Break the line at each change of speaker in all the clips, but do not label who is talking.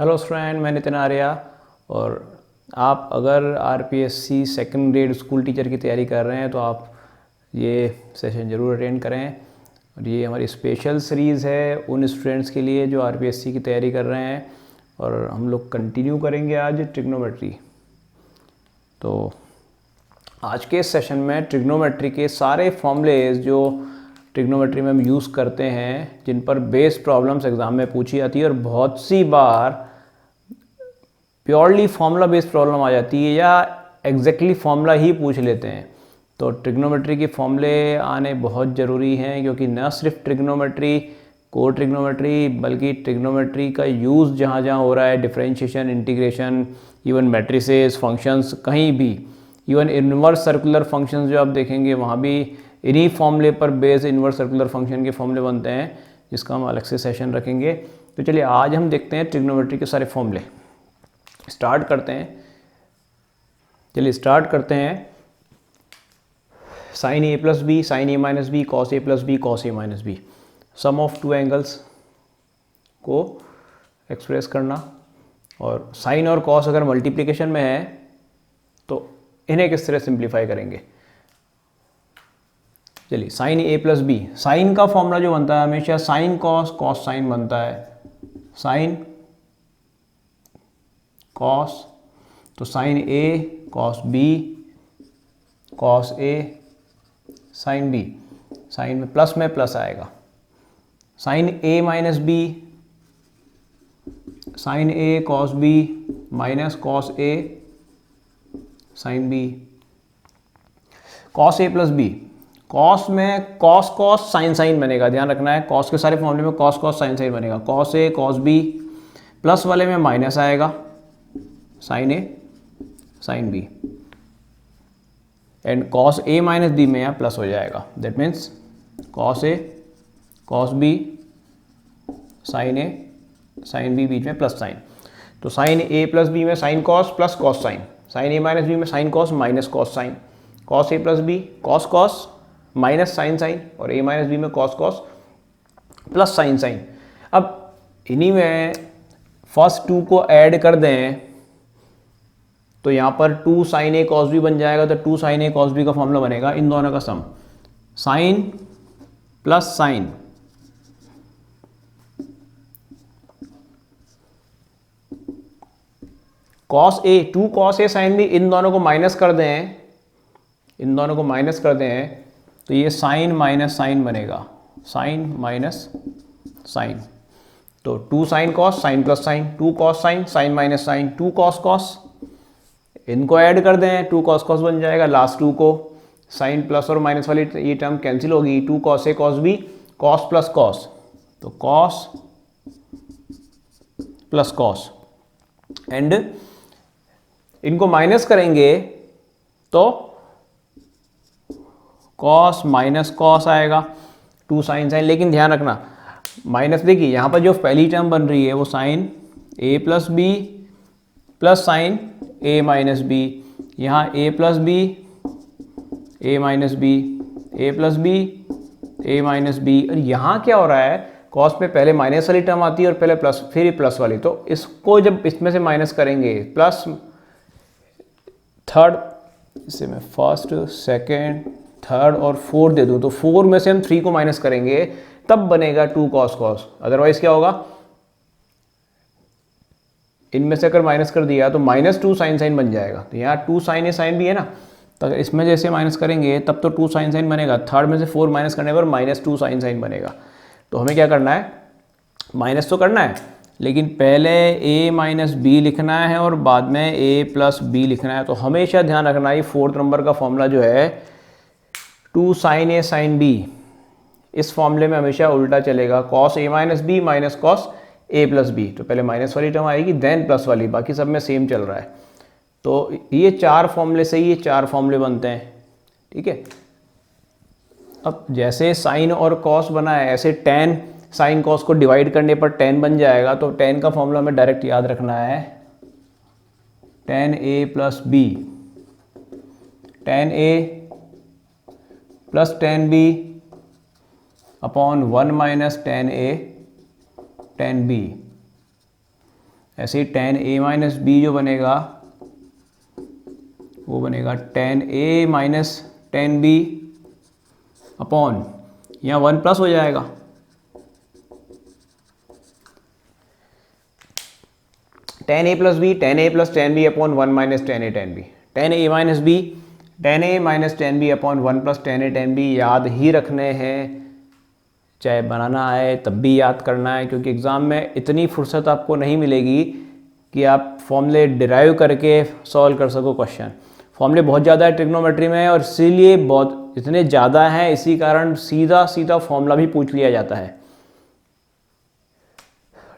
Hello student, मैं नितिन आर्या। और आप अगर RPSC second grade school teacher की तैयारी कर रहे हैं तो आप ये सेशन ज़रूर अटेंड करें। और ये हमारी स्पेशल सीरीज़ है उन स्टूडेंट्स के लिए जो आरपीएससी की तैयारी कर रहे हैं। और हम लोग कंटिन्यू करेंगे आज ट्रिग्नोमेट्री। तो आज के सेशन में ट्रिग्नोमेट्री के सारे फॉर्मूलेज जो ट्रिग्नोमेट्री में हम यूज़ करते हैं, जिन पर बेस्ड प्रॉब्लम्स एग्ज़ाम में पूछी जाती है और बहुत सी बार प्योरली फार्मूला बेस्ड प्रॉब्लम आ जाती है या एग्जैक्टली फार्मूला ही पूछ लेते हैं। तो ट्रिग्नोमेट्री के फॉर्मूले आने बहुत ज़रूरी हैं, क्योंकि न सिर्फ ट्रिग्नोमेट्री, कोर ट्रिग्नोमेट्री, बल्कि ट्रिग्नोमेट्री का यूज़ जहाँ जहाँ हो रहा है, differentiation, integration, even matrices, functions, कहीं भी, इवन इन्वर्स सर्कुलर फंक्शंस जो आप देखेंगे वहाँ भी इन्हीं फॉर्मूले पर बेस्ड इन्वर्स सर्कुलर फंक्शन के फॉर्मूले बनते हैं, जिसका हम अलग से सेशन रखेंगे। तो चलिए आज हम देखते हैं ट्रिग्नोमेट्री के सारे फॉर्मूले। स्टार्ट करते हैं। Sine A plus B, sine A minus B, cos A plus B, cos A minus B, sum of two angles को एक्सप्रेस करना। और साइन और कॉस अगर मल्टीप्लिकेशन में है तो इन्हें किस तरह सिंप्लीफाई करेंगे। चलिए, sign A plus B, sign का फॉर्मूला जो बनता है हमेशा साइन कॉस कॉस साइन बनता है। साइन कॉस, तो sine A cos B cos A sine B, sine में प्लस आएगा। Sine A minus B, sine A cos B minus cos A sine B. Cos A plus B, cos में cos cos sine sine बनेगा, ध्यान रखना है। Cos के सारे फॉर्मूले में कॉस कॉस साइन साइन बनेगा। Cos A cos B, plus वाले में माइनस आएगा, sine A sine B. And cos A minus B में यहाँ प्लस हो जाएगा। That means cos A cos B sine A sine B, बीच में प्लस साइन। तो साइन ए प्लस बी में sine cos plus cos sine, sine A minus B में sine cos minus cos sine, cos A plus B cos cos minus sine sine, और A minus B में cos cos plus sine sine. अब इन्हीं में first to को add कर दें तो यहाँ पर two sine A cos B बन जाएगा। तो two sine A cos B का फॉर्मूला बनेगा इन दोनों का sum, sine plus sine, cos A, two cos A sine B, इन दोनों को माइनस कर दें, तो ये साइन माइनस साइन बनेगा, साइन माइनस साइन। तो two sine cos sine plus sine, two cos sine sine minus sine, two cos cos, इनको ऐड कर दें, टू कॉस कॉस बन जाएगा। लास्ट टू को साइन प्लस और माइनस वाली ये टर्म कैंसिल होगी, two cos A cos B, cos plus cos, तो कॉस प्लस कॉस। एंड इनको माइनस करेंगे तो कॉस माइनस कॉस आएगा, टू साइन साइन। लेकिन ध्यान रखना, माइनस, देखिए यहाँ पर जो पहली टर्म बन रही है वो sign A plus B plus sign A minus B, यहाँ ए प्लस बी ए माइनस बी, ए प्लस बी ए माइनस बी। और यहाँ क्या हो रहा है, कॉस में पहले माइनस वाली टर्म आती है और पहले प्लस, फिर प्लस वाली। तो इसको जब इसमें से माइनस करेंगे, प्लस थर्ड, इसे मैं फर्स्ट सेकेंड थर्ड और फोर्थ दे दूँ, तो फोर में से हम थ्री को माइनस करेंगे, तब बनेगा टू कॉस कॉस। अदरवाइज क्या होगा, इनमें से अगर माइनस कर दिया तो माइनस टू साइन साइन बन जाएगा। तो यहाँ टू साइन ए साइन भी है ना, तो अगर इसमें जैसे माइनस करेंगे तब तो टू साइन साइन बनेगा, थर्ड में से फोर माइनस करने पर माइनस टू साइन साइन बनेगा। तो हमें क्या करना है, माइनस तो करना है, लेकिन पहले ए माइनस बी लिखना है और बाद में ए प्लस बी लिखना है। तो हमेशा ध्यान रखना है, फोर्थ नंबर का फॉर्मूला जो है two sine A sine B, इस फॉर्मूले में हमेशा उल्टा चलेगा, cos A minus B minus cos A plus B. तो पहले माइनस वाली टर्म आएगी, देन प्लस वाली, बाकी सब में सेम चल रहा है। तो ये चार फॉर्मूले से ये चार फॉर्मूले बनते हैं, ठीक है। अब जैसे साइन और कॉस बना है, ऐसे टेन साइन कॉस को डिवाइड करने पर टेन बन जाएगा। तो टेन का फॉर्मूला हमें डायरेक्ट याद रखना है, tan A plus B, tan A plus tan B upon one minus tan A tan B. ऐसे ही tan a माइनस बी जो बनेगा वो बनेगा tan a minus tan b upon, यहाँ 1 प्लस हो जाएगा, tan a plus B, tan a plus tan b upon 1 minus tan a tan b, tan a minus b, tan a minus tan b upon 1 plus tan a tan b याद ही रखने हैं, चाहे बनाना आए तब भी याद करना है, क्योंकि एग्ज़ाम में इतनी फुर्सत आपको नहीं मिलेगी कि आप फॉर्मूले डिराइव करके सॉल्व कर सको क्वेश्चन। फॉर्मूले बहुत ज़्यादा है ट्रिग्नोमेट्री में, और इसीलिए बहुत इतने ज़्यादा हैं, इसी कारण सीधा सीधा फॉर्मूला भी पूछ लिया जाता है।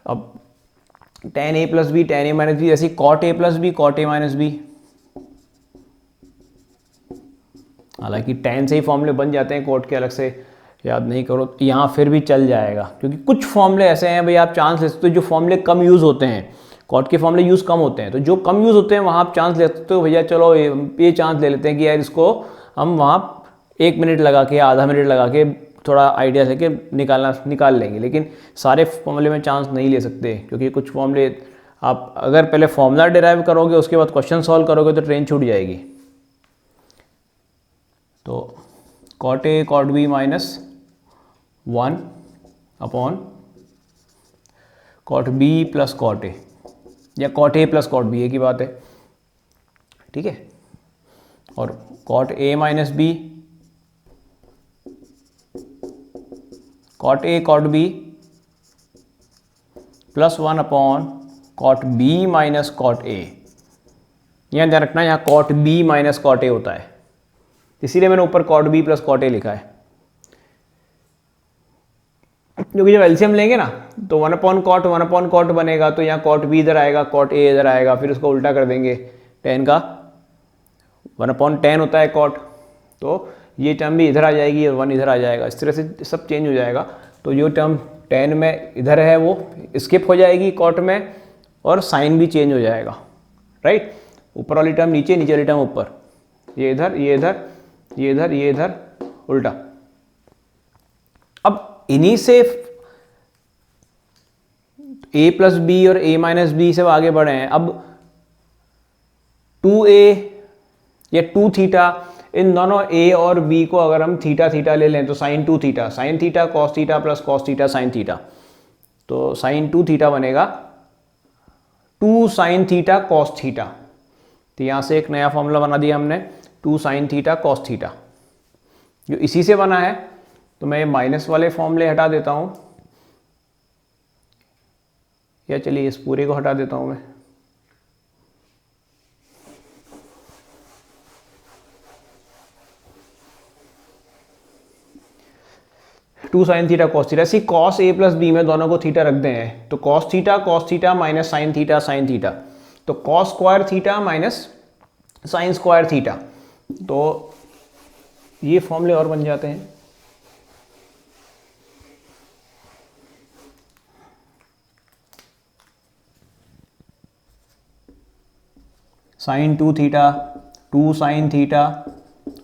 अब tan a plus B, tan a minus B, ऐसी cot a plus B, cot a minus B, हालांकि tan से ही फॉर्मूले बन जाते हैं, cot के अलग से याद नहीं करो, यहाँ फिर भी चल जाएगा, क्योंकि कुछ फॉर्मूले ऐसे हैं भाई आप चांस ले सकते हो जो फॉर्मूले कम यूज़ होते हैं, कॉट के फॉर्मूले यूज़ कम होते हैं, तो जो कम यूज़ होते हैं वहाँ आप चांस ले सकते हो, भैया चलो ये चांस ले लेते हैं कि यार इसको हम वहाँ 1 मिनट लगा के, आधा मिनट लगा के थोड़ा आइडिया लेके निकाल लेंगे, लेकिन सारे फॉर्मूले में चांस नहीं ले सकते, क्योंकि कुछ फॉर्मूले आप अगर पहले फॉर्मूला डिराइव करोगे उसके बाद क्वेश्चन सॉल्व करोगे तो ट्रेन छूट जाएगी। तो cot a cot b minus 1 upon cot b plus cot a, या cot a plus cot b एक ही बात है, ठीक है। और cot a minus b, cot a cot b plus 1 upon cot b minus cot a, यहाँ ध्यान रखना यहाँ cot b minus cot a होता है, इसीलिए मैंने ऊपर cot b plus cot a लिखा है, क्योंकि जब एलसीएम लेंगे ना तो 1 अपॉन कॉट बनेगा, तो यहाँ cot b इधर आएगा, cot a इधर आएगा, फिर उसको उल्टा कर देंगे, tan का 1 अपॉन tan होता है cot, तो ये टर्म भी इधर आ जाएगी और 1 इधर आ जाएगा, इस तरह से सब चेंज हो जाएगा। तो जो टर्म tan में इधर है वो स्किप हो जाएगी cot में, और साइन भी चेंज हो जाएगा, राइट। ऊपर वाली टर्म नीचे, नीचे वाली टर्म ऊपर, ये इधर, ये इधर, ये इधर, ये इधर, उल्टा। अब इन्हीं से a प्लस बी और a माइनस बी से आगे बढ़े हैं। अब 2a या 2 थीटा, इन दोनों a और b को अगर हम थीटा थीटा ले लें तो sine 2 theta, sine theta cos theta plus cos theta sine theta, तो साइन 2 थीटा बनेगा 2 साइन थीटा कॉस थीटा। तो यहाँ से एक नया फॉर्मूला बना दिया हमने, 2 साइन थीटा कॉस थीटा, जो इसी से बना है। तो मैं ये माइनस वाले फॉर्मूले हटा देता हूँ, या चलिए इस पूरे को हटा देता हूँ मैं, two sine theta cos theta. ऐसी कॉस ए प्लस बी में दोनों को थीटा रख दें हैं, तो cos theta minus sine theta, तो cos square theta minus sine square theta, तो ये फॉर्मूले और बन जाते हैं। Sine 2 theta, 2 sine theta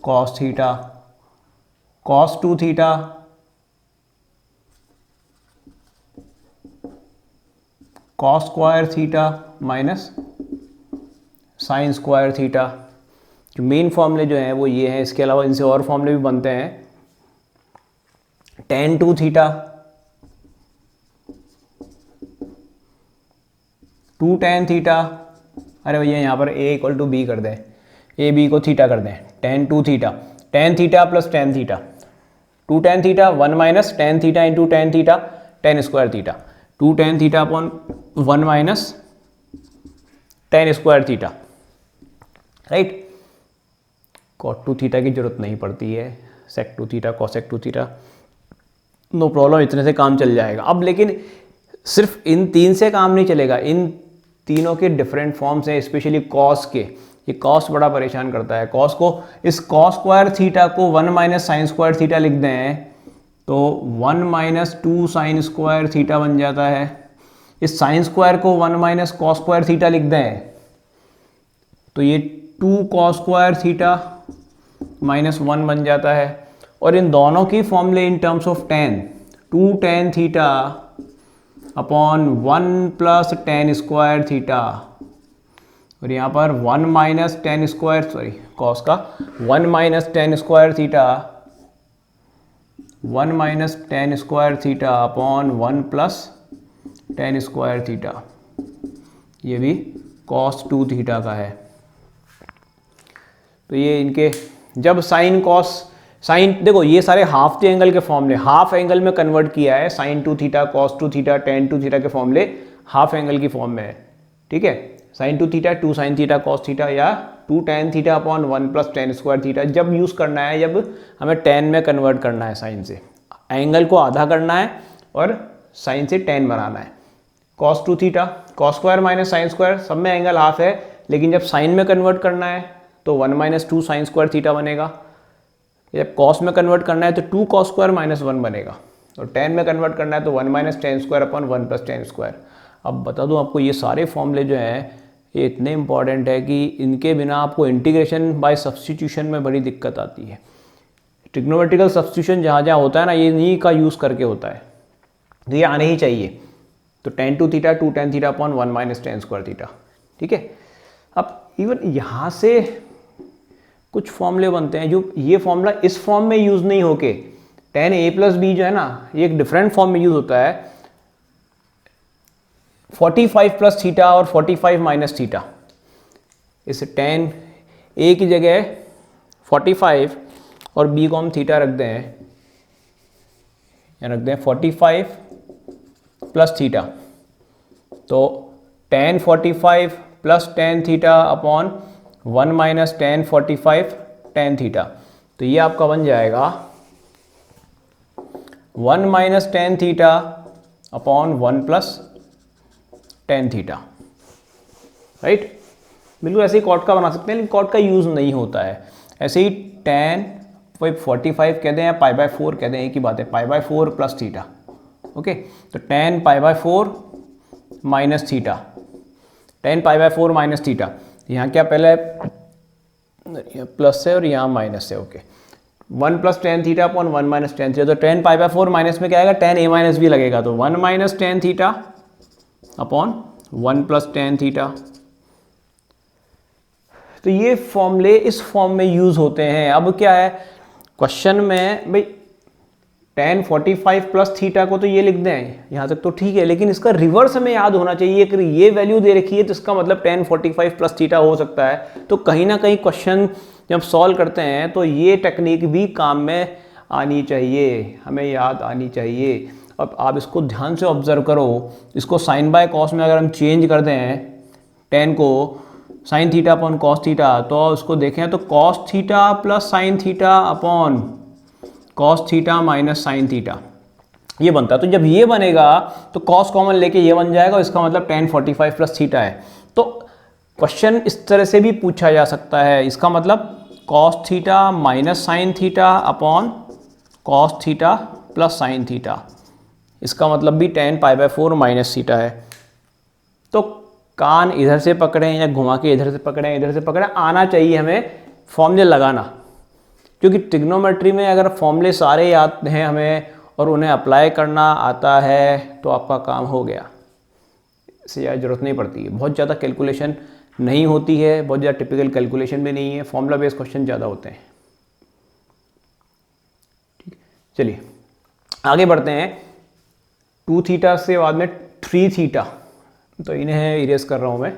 cos theta, cos 2 theta cos square theta minus sine square theta. जो मेन फॉर्मूले जो हैं वो ये हैं, इसके अलावा इनसे और फॉर्मूले भी बनते हैं। tan 2 थीटा, 2 tan थीटा, अरे भैया यहाँ पर a इक्वल टू बी कर दें, a b को थीटा कर दें, tan 2 theta, tan theta plus tan theta, 2 tan theta 1 minus tan theta into tan theta tan square theta, 2 tan theta upon 1 minus tan square theta, right. cot 2 theta की जरूरत नहीं पड़ती है, sec 2 theta cosec 2 theta, no problem, इतने से काम चल जाएगा। अब लेकिन सिर्फ इन 3 से काम नहीं चलेगा, इन तीनों के डिफरेंट फॉर्म्स हैं, स्पेशली कॉस के। ये कॉस बड़ा परेशान करता है, कॉस को, इस कॉस स्क्वायर थीटा को 1 माइनस साइन स्क्वायर थीटा लिख दें तो 1 माइनस 2 साइन स्क्वायर थीटा बन जाता है। इस साइन स्क्वायर को 1 माइनस कॉस स्क्वायर थीटा लिख दें तो ये 2 कॉस स्क्वायर थीटा माइनस 1 बन जाता है। और इन दोनों की फॉर्मूले in terms of tan, 2 tan theta upon 1 plus tan square theta, और यहाँ पर 1 minus ten square, sorry cos का 1 minus ten square theta, 1 minus ten square theta upon 1 plus tan square theta, ये भी कॉस 2 थीटा का है। तो ये इनके जब साइन कॉस साइन, देखो ये सारे हाफ एंगल के फॉर्मूले, हाफ एंगल में कन्वर्ट किया है, sine 2 theta, cos 2 theta, tan 2 theta के फॉर्मूले हाफ एंगल की फॉर्म में है, ठीक है। Sine 2 theta 2 sine theta cos theta, या 2 tan theta upon 1 plus tan square theta, जब यूज़ करना है जब हमें टेन में कन्वर्ट करना है, साइन से एंगल को आधा करना है और साइन से टेन बनाना है। Cos 2 theta, cos square minus sine square, सब में एंगल हाफ है, लेकिन जब साइन में कन्वर्ट करना है तो 1 माइनस 2 साइन स्क्वायर थीटा बनेगा। जब कॉस में कन्वर्ट करना है तो 2 कॉस स्क्वायर माइनस 1 बनेगा, और टेन में कन्वर्ट करना है तो 1 minus ten square upon 1 plus tan square. अब बता दूं आपको, ये सारे फॉर्मूले जो हैं ये इतने इंपॉर्टेंट है कि इनके बिना आपको इंटीग्रेशन बाय सब्स्टिट्यूशन में बड़ी दिक्कत आती है। ट्रिग्नोमेट्रिकल सब्स्टिट्यूशन जहाँ जहाँ होता है ना, ये इन्हीं का यूज़ करके होता है, तो ये आने ही चाहिए। तो ten 2 theta 2 tan theta upon 1 minus ten square theta, ठीक है। अब इवन यहाँ से कुछ फॉर्मूले बनते हैं जो ये फॉर्मूला इस फॉर्म में यूज़ नहीं होके, टेन ए प्लस बी जो है ना, ये एक डिफरेंट फॉर्म में यूज़ होता है, 45 प्लस थीटा और 45 माइनस थीटा। इस टेन ए की जगह 45 और बी को हम थीटा रख दें, या रख दें 45 प्लस थीटा, तो ten 45 plus tan theta upon 1 minus ten 45 ten theta, तो ये आपका बन जाएगा 1 minus tan theta upon 1 plus tan theta, right. बिल्कुल ऐसे ही कॉट का बना सकते हैं, लेकिन कॉट का यूज़ नहीं होता है। ऐसे ही टेन 45 कहते हैं, पाई बाय 4 कहते हैं, एक ही बात है, pi by 4 plus theta, okay. तो tan pi by 4 minus theta, tan pi by 4 minus theta, यहाँ क्या पहले प्लस है और यहाँ माइनस है, okay. 1 plus tan theta upon 1 minus tan theta, तो टेन पाई बाय 4 माइनस में क्या आएगा, टेन ए माइनस बी लगेगा, तो 1 minus tan theta upon 1 plus tan theta. तो ये फॉर्मूले इस फॉर्म में यूज होते हैं। अब क्या है क्वेश्चन में, भाई टेन 45 प्लस थीटा को तो ये लिख दें, यहाँ तक तो ठीक है, लेकिन इसका रिवर्स हमें याद होना चाहिए कि ये वैल्यू दे रखी है तो इसका मतलब टेन 45 प्लस थीटा हो सकता है। तो कहीं ना कहीं क्वेश्चन जब सॉल्व करते हैं तो ये टेक्निक भी काम में आनी चाहिए, हमें याद आनी चाहिए। अब आप इसको ध्यान से ऑब्जर्व करो, इसको साइन बाय कॉस में अगर हम चेंज कर दें टेन को sine theta upon cos theta, तो उसको देखें तो cos theta plus sine theta upon cos theta minus sine theta ये बनता है। तो जब ये बनेगा तो कॉस कॉमन लेके ये बन जाएगा, इसका मतलब टेन 45 प्लस थीटा है। तो क्वेश्चन इस तरह से भी पूछा जा सकता है, इसका मतलब cos theta minus sine theta upon cos theta plus sine theta, इसका मतलब भी ten pi by 4 minus theta है। तो कान इधर से पकड़ें या घुमा के इधर से पकड़ें, इधर से पकड़ें, आना चाहिए हमें फॉर्मूले लगाना, क्योंकि ट्रिग्नोमेट्री में अगर फॉर्मूले सारे याद हैं हमें और उन्हें अप्लाई करना आता है तो आपका काम हो गया, इससे ज़्यादा जरूरत नहीं पड़ती है। बहुत ज़्यादा कैलकुलेशन नहीं होती है, बहुत ज़्यादा टिपिकल कैलकुलेशन भी नहीं है, फॉर्मूला बेस्ड क्वेश्चन ज़्यादा होते हैं। ठीक, चलिए आगे बढ़ते हैं। 2 थीटा से बाद में 3 थीटा, तो इन्हें इरेज कर रहा हूँ मैं,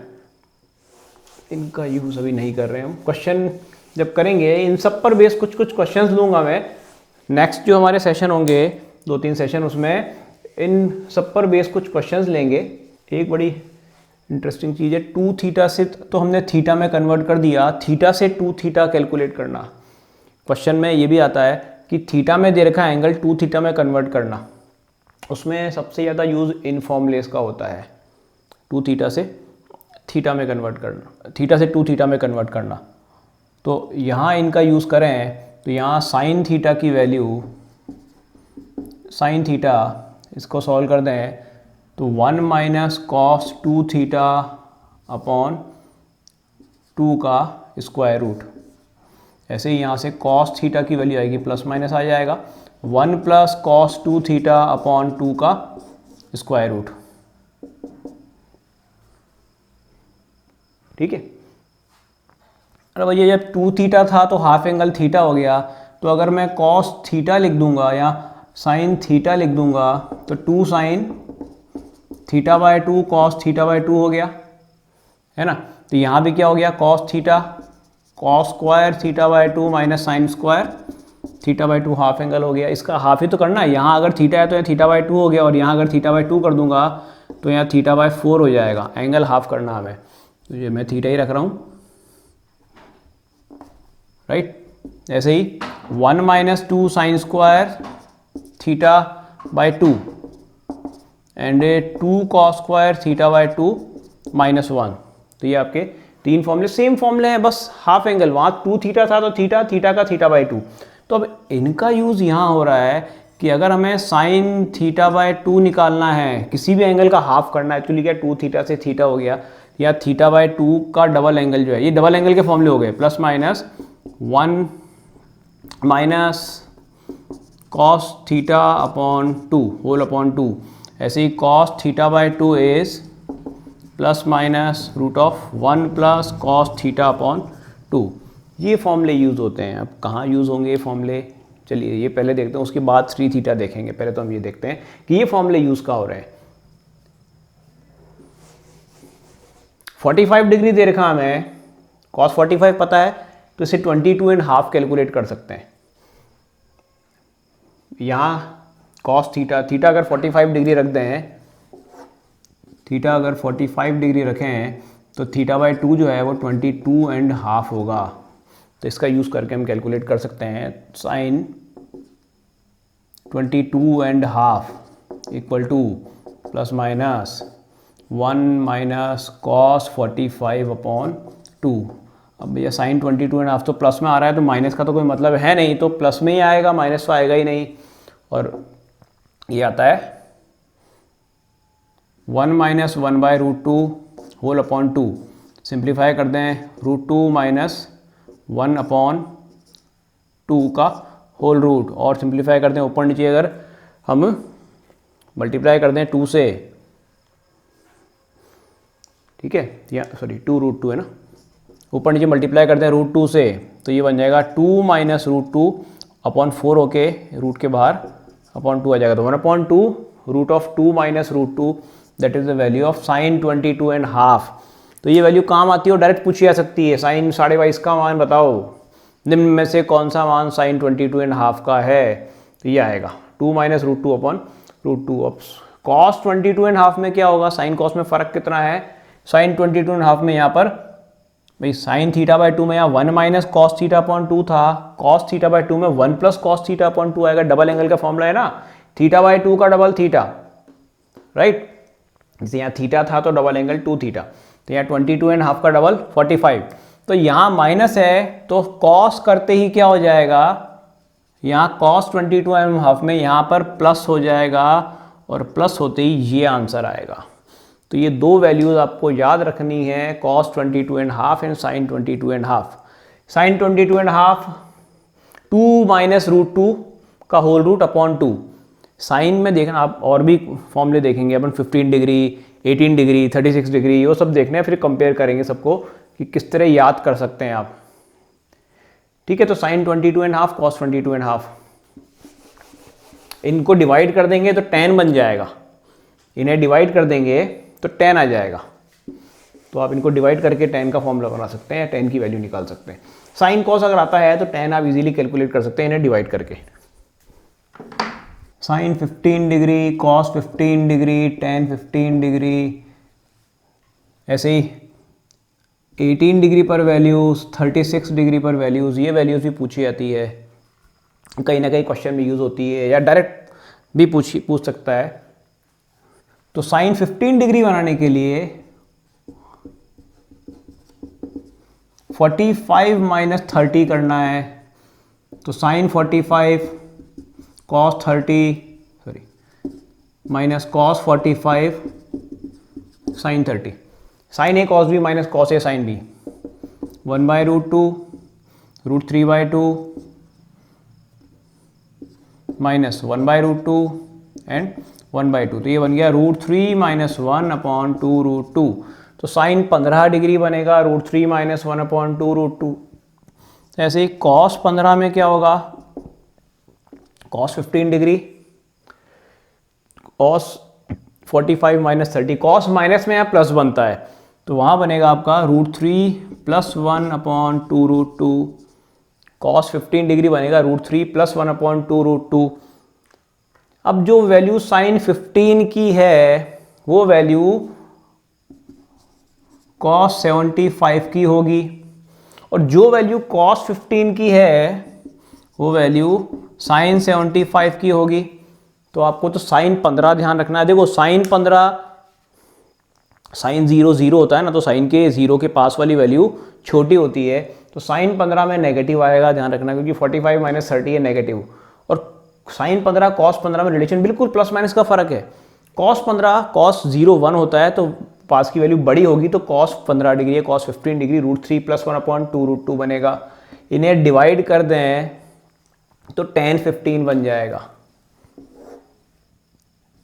इनका यूज़ अभी नहीं कर रहे हैं हम। क्वेश्चन जब करेंगे इन सब पर बेस कुछ क्वेश्चंस लूँगा मैं, नेक्स्ट जो हमारे सेशन होंगे 2-3 सेशन, उसमें इन सब पर बेस कुछ क्वेश्चंस लेंगे। एक बड़ी इंटरेस्टिंग चीज़ है, 2 थीटा से तो हमने थीटा में कन्वर्ट कर दिया, थीटा से 2 थीटा कैलकुलेट करना। क्वेश्चन में ये भी आता है कि थीटा में दे रखा एंगल 2 थीटा में कन्वर्ट करना, उसमें सबसे ज़्यादा यूज़ इन फॉर्मूलेस का होता है। 2 थीटा से थीटा में कन्वर्ट करना, थीटा से 2 थीटा में कन्वर्ट करना। तो यहाँ इनका यूज़ करें तो यहाँ साइन थीटा की वैल्यू, साइन थीटा इसको सॉल्व कर दें तो 1 माइनस कॉस 2 थीटा अपॉन 2 का स्क्वायर रूट। ऐसे ही यहाँ से कॉस थीटा की वैल्यू आएगी, प्लस माइनस आ जाएगा, 1 प्लस कॉस 2 थीटा अपॉन 2 का स्क्वायर रूट। ठीक है। अरे भैया जब 2 थीटा था तो हाफ एंगल थीटा हो गया, तो अगर मैं कॉस थीटा लिख दूंगा या साइन थीटा लिख दूंगा तो 2 sine theta by 2 cos theta by 2 हो गया, है ना। तो यहाँ भी क्या हो गया, cos theta cos square theta by 2 minus sine square theta by 2 half angle हो गया। इसका हाफ ही तो करना है, यहाँ अगर थीटा है तो यहाँ थीटा बाय 2 हो गया, और यहाँ अगर थीटा बाय 2 कर दूंगा तो यहाँ थीटा बाय 4 हो जाएगा। एंगल हाफ करना हमें, तो ये मैं थीटा ही रख रहा हूँ, राइट। ऐसे ही 1 minus 2 sign square theta by 2 and 2 cos square theta by 2 minus 1। तो ये आपके 3 फॉर्मूले, सेम फॉर्मूले हैं, बस हाफ एंगल, वहाँ 2 थीटा था तो थीटा थीटा का थीटा बाय 2। तो अब इनका यूज़ यहाँ हो रहा है कि अगर हमें साइन थीटा बाय 2 निकालना है, किसी भी एंगल का हाफ करना है, एक्चुअली क्या 2 थीटा से थीटा हो गया, या थीटा बाय 2 का डबल एंगल जो है, ये डबल एंगल के फॉर्मूले हो गए, plus minus 1 minus cos theta upon 2 whole upon 2। ऐसे ही cos theta by 2 is plus minus root of 1 plus cos theta upon 2। ये फॉर्मूले यूज़ होते हैं। अब कहाँ यूज़ होंगे ये फॉर्मूले, चलिए ये पहले देखते हैं, उसके बाद 3 थीटा देखेंगे। पहले तो हम ये देखते हैं कि ये फॉर्मूले यूज़ कहाँ हो रहे हैं। 45 डिग्री दे रखा हमें, कॉस 45 पता है, तो इसे 22.5 कैलकुलेट कर सकते हैं। यहाँ कॉस थीटा, थीटा अगर 45 डिग्री रख दें, थीटा अगर 45 डिग्री रखें तो थीटा बाय 2 जो है वो 22.5 होगा। तो इसका यूज़ करके हम कैलकुलेट कर सकते हैं sine 22.5 equal to plus minus 1 minus cos 45 upon 2। अब भैया साइन 22.5 तो प्लस में आ रहा है, तो माइनस का तो कोई मतलब है नहीं, तो प्लस में ही आएगा, माइनस तो आएगा ही नहीं। और ये आता है 1 minus 1 by root 2 whole upon 2। Simplify कर दें, रूट 2 माइनस 1 अपॉन 2 का होल रूट, और सिंप्लीफाई कर दें ऊपर नीचे, अगर हम मल्टीप्लाई कर दें 2 से, ठीक है, या सॉरी 2 रूट 2 है ना, ऊपर नीचे मल्टीप्लाई करते हैं रूट 2 से, तो ये बन जाएगा 2 माइनस रूट 2 अपॉन 4 होके रूट के बाहर अपॉन 2 आ जाएगा। तो 1/2 root of 2 minus root 2 that is the value of sine 22.5। तो ये वैल्यू काम आती है और डायरेक्ट पूछी जा सकती है, साइन 22.5 का मान बताओ, निम्न में से कौन सा मान साइन 22.5 का है। तो ये आएगा 2 माइनस रूट 2 अपॉन रूट 2। अब कॉस 22.5 में क्या होगा, साइन कॉस में फ़र्क कितना है, साइन 22.5 में यहाँ पर भाई साइन थीटा बाय 2 में यहाँ 1 माइनस कॉस थीटा अपॉन 2 था, कॉस थीटा बाय 2 में 1 प्लस कॉस थीटा अपॉन 2 आएगा। डबल एंगल का फॉर्मूला है ना, थीटा बाय 2 का डबल थीटा, राइट। जैसे यहाँ थीटा था तो डबल एंगल 2 थीटा, तो यहाँ 22.5 का डबल 45। तो यहाँ माइनस है तो कॉस करते ही क्या हो जाएगा, यहाँ कॉस 22.5 में यहाँ पर प्लस हो जाएगा, और प्लस होते ही ये आंसर आएगा। तो ये दो वैल्यूज आपको याद रखनी है, cos 22.5 and sine 22.5। Sine 22.5 2 minus root 2 का होल रूट अपॉन 2। साइन में देखना आप और भी फॉर्मूले देखेंगे अपन, 15 डिग्री 18 डिग्री 36 डिग्री, वो सब देखना है, फिर कंपेयर करेंगे सबको कि किस तरह याद कर सकते हैं आप, ठीक है। तो साइन 22.5 कॉस 22.5, इनको डिवाइड कर देंगे तो tan बन जाएगा, इन्हें डिवाइड कर देंगे तो tan आ जाएगा। तो आप इनको डिवाइड करके tan का फॉर्मूला बना सकते हैं, tan की वैल्यू निकाल सकते हैं। साइन कॉस अगर आता है तो tan आप इजीली कैलकुलेट कर सकते हैं इन्हें डिवाइड करके। Sine 15 degree cos 15 degree tan 15 degree, ऐसे ही 18 डिग्री पर वैल्यूज़, 36 डिग्री पर वैल्यूज़, ये वैल्यूज़ भी पूछी जाती है, कहीं ना कहीं क्वेश्चन में यूज़ होती है, या डायरेक्ट भी पूछ सकता है। तो साइन 15 डिग्री बनाने के लिए 45 माइनस 30 करना है, तो sine 45 cos 30 sorry minus cos 45 sine 30, sine A cos B minus cos A sine B, 1 by root 2 root 3 by 2 minus 1 by root 2 and 1 by 2। तो ये बन गया रूट 3 माइनस 1 अपॉन 2 रूट 2। तो साइन 15 डिग्री बनेगा √3 - 1/2 √2। ऐसे ही कॉस 15 में क्या होगा, cos 15 degree, cos 45 - 30, cos minus में यहाँ प्लस बनता है तो वहाँ बनेगा आपका √3 + 1/2 √2। कॉस 15 डिग्री बनेगा √3 + 1/2 √2। अब जो वैल्यू साइन 15 की है वो वैल्यू कॉस 75 की होगी, और जो वैल्यू कॉस 15 की है वो वैल्यू साइन 75 की होगी। तो आपको तो साइन 15 ध्यान रखना है। देखो साइन 15, साइन 0 0 होता है ना, तो साइन के 0 के पास वाली वैल्यू छोटी होती है, तो साइन 15 में नेगेटिव आएगा, ध्यान रखना, क्योंकि 45 - 30 है नेगेटिव। और साइन 15 कॉस 15 में रिलेशन बिल्कुल प्लस माइनस का फर्क है। कॉस 15 कॉस 0 1 होता है तो पास की वैल्यू बड़ी होगी, तो कॉस 15 डिग्री है, कॉस 15 डिग्री √3 + 1/2 √2 बनेगा। इन्हें डिवाइड कर दें तो tan 15 बन जाएगा।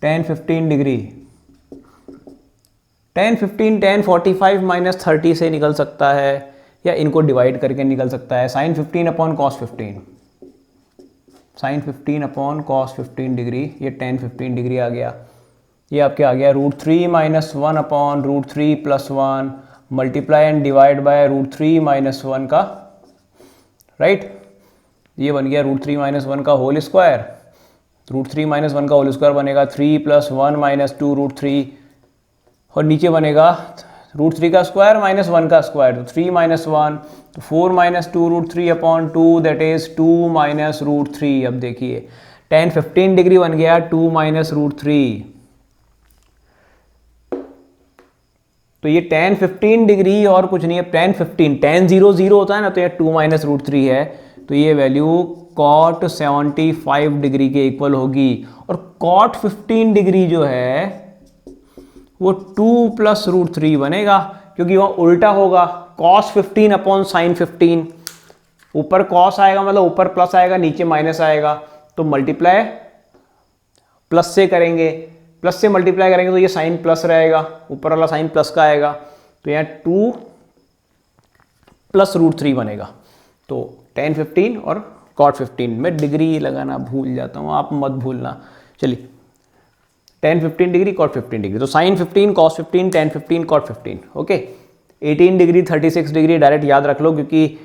tan 15 डिग्री, tan 15 tan 45 - 30 से निकल सकता है, या इनको डिवाइड करके निकल सकता है। Sine 15/cos 15, sine 15/cos 15 degree, ये tan 15 डिग्री आ गया। ये आपके आ गया √3 - 1/√3 + 1 मल्टीप्लाई एंड डिवाइड बाय √3 - 1 का, राइट। ये बन गया √3 - 1 का होल स्क्वायर। √3 - 1 का होल स्क्वायर बनेगा 3 + 1 - 2 √3, और नीचे बनेगा √3 का स्क्वायर - 1 का स्क्वायर, तो 3 - 1, तो 4 - 2 √3/2, दैट इज 2 - √3। अब देखिए tan 15 डिग्री बन गया 2 - √3। तो ये tan 15 डिग्री और कुछ नहीं है, tan 15 tan 0 0 होता है ना, तो ये 2 - √3 है, तो ये वैल्यू cot 75 डिग्री के इक्वल होगी। और cot 15 डिग्री जो है वो 2 + √3 बनेगा, क्योंकि वह उल्टा होगा, cos 15/sin 15। ऊपर cos आएगा मतलब ऊपर प्लस आएगा, नीचे माइनस आएगा, तो मल्टीप्लाई प्लस से करेंगे, प्लस से मल्टीप्लाई करेंगे तो ये साइन प्लस रहेगा, ऊपर वाला साइन प्लस का आएगा, तो यहाँ 2 + √3 बनेगा। तो tan 15 और cot 15 में डिग्री लगाना भूल जाता हूँ, आप मत भूलना। चलिए tan 15 डिग्री cot 15 डिग्री, तो sin 15 cos 15 tan 15 cot 15, okay. 18 degree 36 degree direct याद रख लो, क्योंकि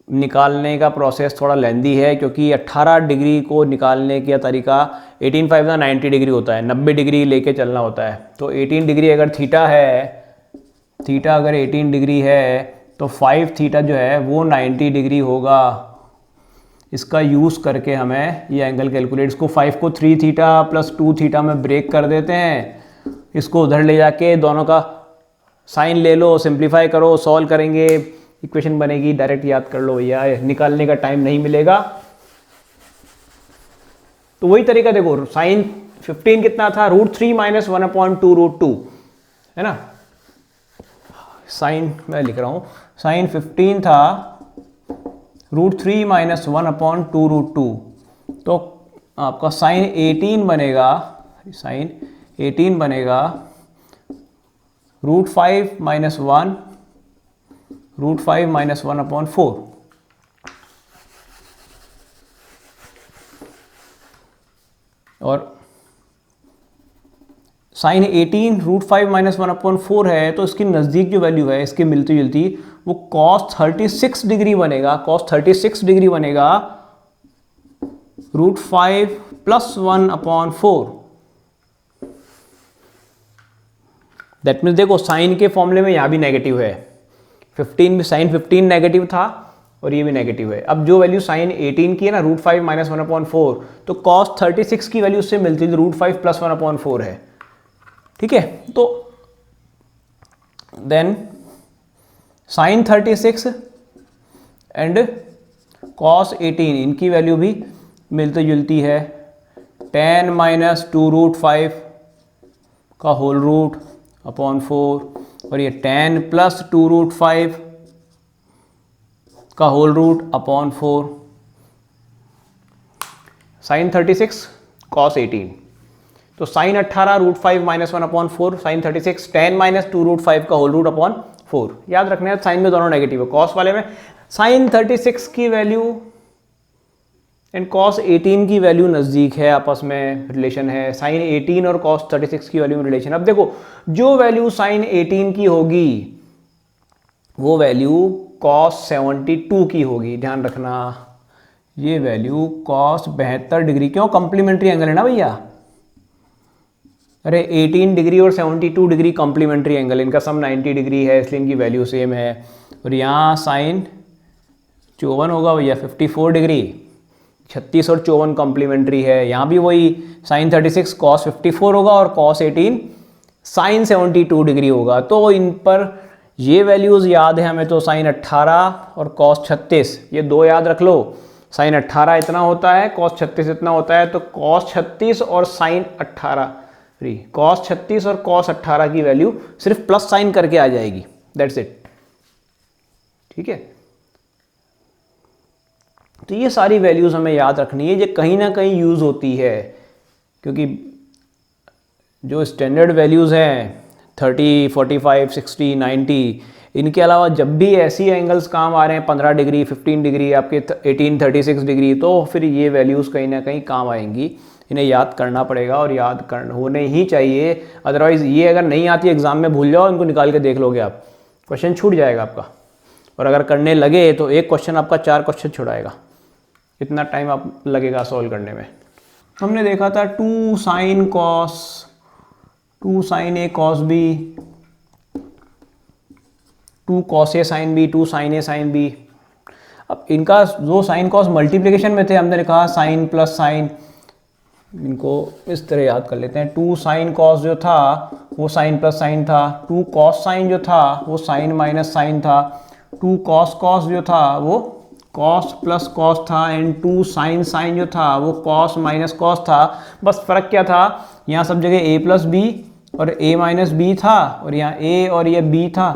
निकालने का प्रोसेस थोड़ा लेंदी है, क्योंकि 18 डिग्री को निकालने का तरीका 18 5 90 डिग्री होता है, 90 डिग्री लेके चलना होता है। तो 18 डिग्री अगर थीटा है, थीटा अगर 18 डिग्री है तो 5 थीटा जो है वो 90 डिग्री होगा। इसका यूज़ करके हमें ये एंगल कैलकुलेट, इसको 5 को 3 थीटा + 2 थीटा में ब्रेक कर देते हैं, इसको उधर ले जाके दोनों का साइन ले लो, सिंप्लीफाई करो, सॉल्व करेंगे, इक्वेशन बनेगी, डायरेक्ट याद कर लो भैया, निकालने का टाइम नहीं मिलेगा। तो वही तरीका देखो, साइन 15 कितना था, √3 - 1/2 √2 है ना। साइन मैं लिख रहा हूं, साइन 15 था √3 - 1/2 √2, तो आपका साइन 18 बनेगा, साइन 18 बनेगा √5 - 1 √5 - 1/4। और साइन 18 √5 - 1/4 है, तो इसकी नज़दीक जो वैल्यू है इसके मिलती जुलती वो cos 36 डिग्री बनेगा, cos 36 डिग्री बनेगा √5 + 1/4। दैट मीन्स देखो साइन के फॉर्मूले में यहाँ भी नेगेटिव है, 15 में साइन 15 नेगेटिव था और ये भी नेगेटिव है। अब जो वैल्यू साइन 18 की है ना √5 - 1/4, तो cos 36 की वैल्यू उससे मिलती है, √5 + 1/4 है, ठीक है। तो देन साइन 36 एंड cos 18 इनकी वैल्यू भी मिलती जुलती है, tan - 2 √5 का होल रूट अपॉन 4, और ये tan + 2 √5 का whole root upon 4। Sine 36 cos 18, तो साइन 18 √5 -1/4, साइन 36 10 - 2√5 का होल रूट अपॉन 4। याद रखना है साइन में दोनों नेगेटिव है। कॉस वाले में साइन 36 की वैल्यू एंड कॉस 18 की वैल्यू नज़दीक है, आपस में रिलेशन है। साइन 18 और कॉस 36 की वैल्यू में रिलेशन। अब देखो जो वैल्यू साइन 18 की होगी वो वैल्यू कॉस 72 की होगी। ध्यान रखना ये वैल्यू कॉस 72 डिग्री, क्यों कॉम्प्लीमेंट्री एंगल है ना भैया। अरे 18 डिग्री और 72 डिग्री कॉम्प्लीमेंट्री एंगल, इनका सम 90 डिग्री है इसलिए इनकी वैल्यू सेम है। और यहाँ साइन 54 होगा भैया 54 डिग्री, 36 और 54 कॉम्प्लीमेंट्री है। यहाँ भी वही साइन 36 कॉस 54 होगा और कॉस 18 साइन 72 डिग्री होगा। तो इन पर ये वैल्यूज़ याद है हमें, तो साइन 18 और कॉस 36 ये दो याद रख लो। साइन 18 इतना होता है, कॉस 36 इतना होता है, तो कॉस 36 और साइन 18 कॉस 36 और कॉस 18 की वैल्यू सिर्फ प्लस साइन करके आ जाएगी, दैट्स इट। ठीक है, तो ये सारी वैल्यूज हमें याद रखनी है, ये कहीं ना कहीं यूज होती है, क्योंकि जो स्टैंडर्ड वैल्यूज हैं 30, 45, 60, 90, इनके अलावा जब भी ऐसी एंगल्स काम आ रहे हैं 15 डिग्री, 15 डिग्री, आपके 18, 36 डिग्री, तो फिर ये वैल्यूज़ कहीं ना कहीं काम आएंगी। इन्हें याद करना पड़ेगा और याद होने ही चाहिए, अदरवाइज़ ये अगर नहीं आती एग्जाम में भूल जाओ, इनको निकाल के देख लोगे आप, क्वेश्चन छूट जाएगा आपका। और अगर करने लगे तो एक क्वेश्चन आपका 4 क्वेश्चन छुड़ाएगा, इतना टाइम आप लगेगा सॉल्व करने में। हमने देखा था 2 sine cos, 2 sign A cos B, 2 cos A sine B, 2 sign A sine B. अब इनका जो साइन कॉस मल्टीप्लिकेशन में थे, हमने कहा साइन प्लस साइन, इनको इस तरह याद कर लेते हैं। 2 साइन कॉस जो था वो साइन प्लस साइन था, 2 कॉस साइन जो था वो साइन माइनस साइन था, 2 कॉस कॉस जो था वो कॉस प्लस कॉस था, एंड 2 साइन साइन जो था वो कॉस माइनस कॉस था। बस फ़र्क क्या था, यहाँ सब जगह a प्लस बी और a माइनस बी था, और यहाँ a और ये b था,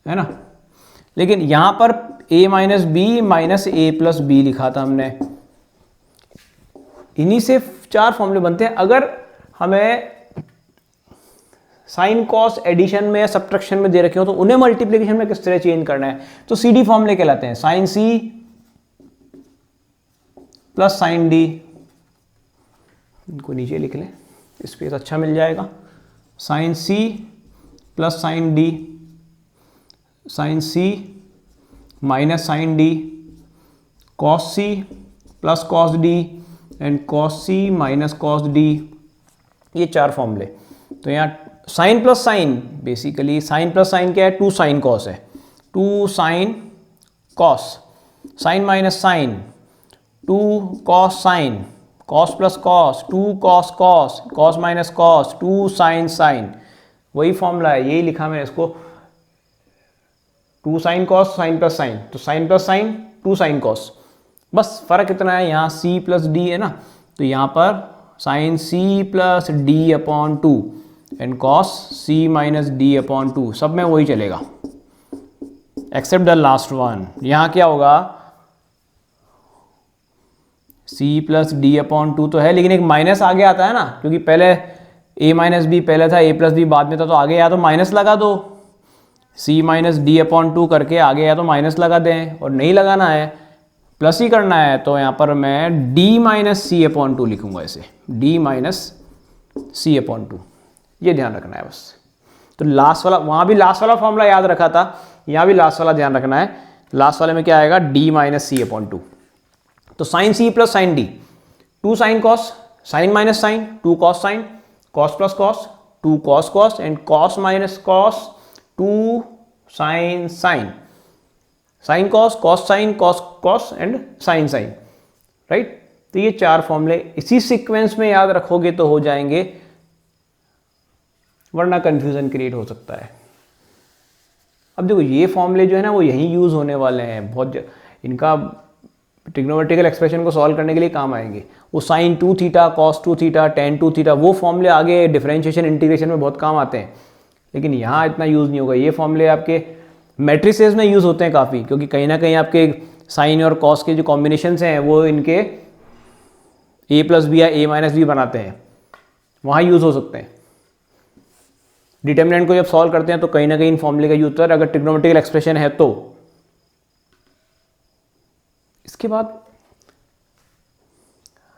है ना। लेकिन यहाँ पर a minus B minus a plus B लिखा था हमने। इन्हीं से 4 फॉर्मूले बनते हैं। अगर हमें साइन कॉस एडिशन में या सब्ट्रैक्शन में दे रखे हो तो उन्हें मल्टीप्लिकेशन में किस तरह चेंज करना है, तो CD फॉर्मूले कहलाते हैं। Sine C plus sine D, इनको नीचे लिख लें, स्पेस अच्छा मिल जाएगा। Sine C plus sine D, sine C minus sine D, cos C plus cos D and cos C minus cos D, ये 4 फॉर्मूले। तो यहाँ sine plus sine, basically sine plus sine क्या है, 2 साइन कॉस है, 2 sine cos, sine minus sine 2 cos sine, cos plus cos 2 cos cos, cos minus cos 2 sine sine, वही formula है, यही लिखा मैंने इसको। 2 sine cos sine plus sine, तो sine plus sine 2 sine cos. बस फ़र्क इतना है, यहाँ C प्लस D है ना, तो यहाँ पर sine C plus D upon 2 and cos C minus D upon 2, सब में वही चलेगा एक्सेप्ट द लास्ट वन। यहाँ क्या होगा, C प्लस D अपॉन 2 तो है, लेकिन एक माइनस आगे आता है ना, क्योंकि पहले A माइनस बी पहले था, A प्लस बी बाद में था, तो आगे या तो माइनस लगा दो, C माइनस D अपॉन 2 करके आगे या तो माइनस लगा दें, और नहीं लगाना है प्लस ही करना है, तो यहाँ पर मैं D माइनस C अपॉन 2 लिखूंगा इसे, D माइनस C अपॉन 2, ये ध्यान रखना है बस। तो लास्ट वाला, वहाँ भी लास्ट वाला फॉर्मूला याद रखा था, यहाँ भी लास्ट वाला ध्यान रखना है। लास्ट वाले में क्या आएगा, D माइनस C अपॉन 2। तो sine C plus sine D, 2 sine cos, sine minus sine 2 cos sine, cos plus cos 2 cos cos, and cos minus cos 2 sine sine, sine cos, cos sine, cos cos and sine sine, right. तो ये 4 फॉर्मूले इसी sequence में याद रखोगे तो हो जाएंगे, वरना कंफ्यूजन क्रिएट हो सकता है। अब देखो ये फॉर्मूले जो है ना वो यहीं यूज़ होने वाले हैं, बहुत इनका ट्रिग्नोमेट्रिकल एक्सप्रेशन को सॉल्व करने के लिए काम आएंगे। वो sine 2 theta, cos 2 theta, tan 2 theta, वो फॉर्मूले आगे डिफरेंशिएशन इंटीग्रेशन में बहुत काम आते हैं, लेकिन यहाँ इतना यूज़ नहीं होगा। ये फॉर्मूले आपके मैट्रिसेस में यूज़ होते हैं काफ़ी, क्योंकि कहीं ना कहीं आपके साइन और कॉस के जो कॉम्बिनेशंस हैं वो इनके A प्लस बी या A माइनस बी बनाते हैं, वहाँ यूज़ हो सकते हैं। डिटर्मिनेंट को जब सॉल्व करते हैं तो कहीं ना कहीं इन फॉर्मूले का यूज होता है, अगर ट्रिग्नोमेट्रिकल एक्सप्रेशन है तो। इसके बाद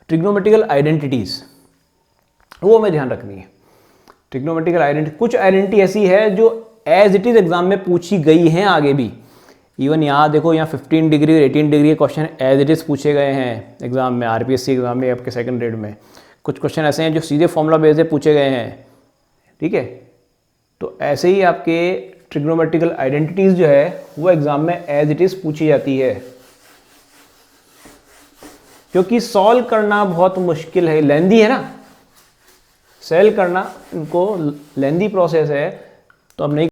ट्रिग्नोमेट्रिकल आइडेंटिटीज़, वो हमें ध्यान रखनी है। ट्रिग्नोमेट्रिकल आइडेंटिटी, कुछ आइडेंटिटी ऐसी है जो एज इट इज़ एग्जाम में पूछी गई हैं आगे भी। इवन यहाँ देखो, यहाँ 15 डिग्री और 18 डिग्री के क्वेश्चन एज इट इज़ पूछे गए हैं एग्जाम में, आरपीएससी एग्जाम में आपके सेकंड ग्रेड में। कुछ क्वेश्चन ऐसे हैं जो सीधे फॉर्मूला बेस से पूछे गए हैं, ठीक है। तो ऐसे ही आपके ट्रिग्नोमेट्रिकल आइडेंटिटीज़ जो है वो एग्जाम में एज इट इज़ पूछी जाती है, क्योंकि सॉल्व करना बहुत मुश्किल है, लेंदी है ना, सॉल्व करना इनको लेंदी प्रोसेस है, तो अब नहीं